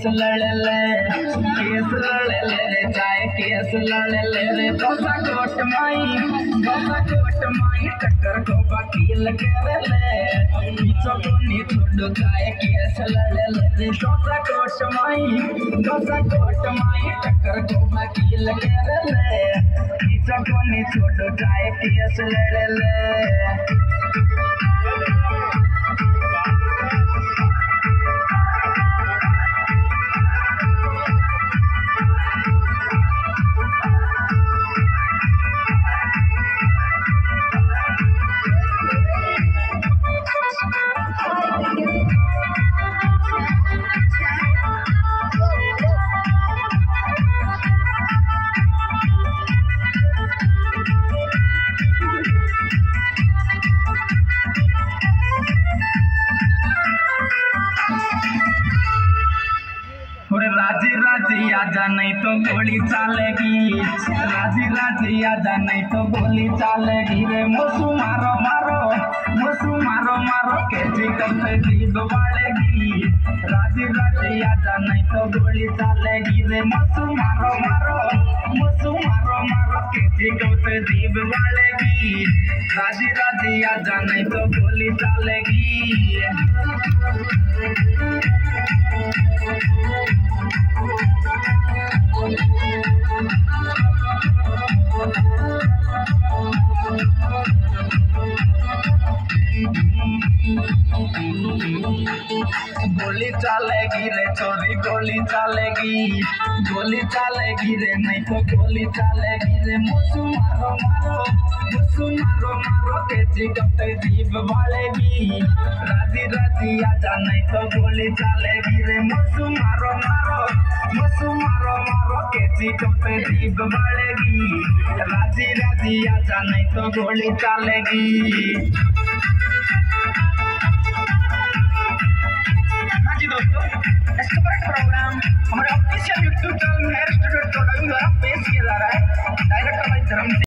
Case लड़ ले रे चाहे केस लड़ ले रे दोसा कोट माई टक्कर को वकील कर ले पीछो को नी छोड़ चाहे केस लड़ ले रे दोसा कोट माई टक्कर को वकील कर ले पीछो को नी छोड़ चाहे केस लड़ ले राजी आजा नहीं तो गोली चलेगी राजी आजा नहीं तो गोली चलेगी रे मोसू मारो के चिकन पे जीभ बढ़ेगी राजी आजा नहीं तो गोली चलेगी रे मोसू मारो के चिकन पे जीभ बढ़ेगी राजी आजा नहीं तो गोली चलेगी गोली चलेगी रे चोरी गोली चलेगी रे नहीं तो गोली चलेगी रे मुसु मारो के चिकन पे जीभ बढ़ेगी राजी आजा नहीं तो गोली चलेगी रे मुसु मारो के चिकन पे जीभ बढ़ेगी राजी आजा नहीं तो गोली चलेगी।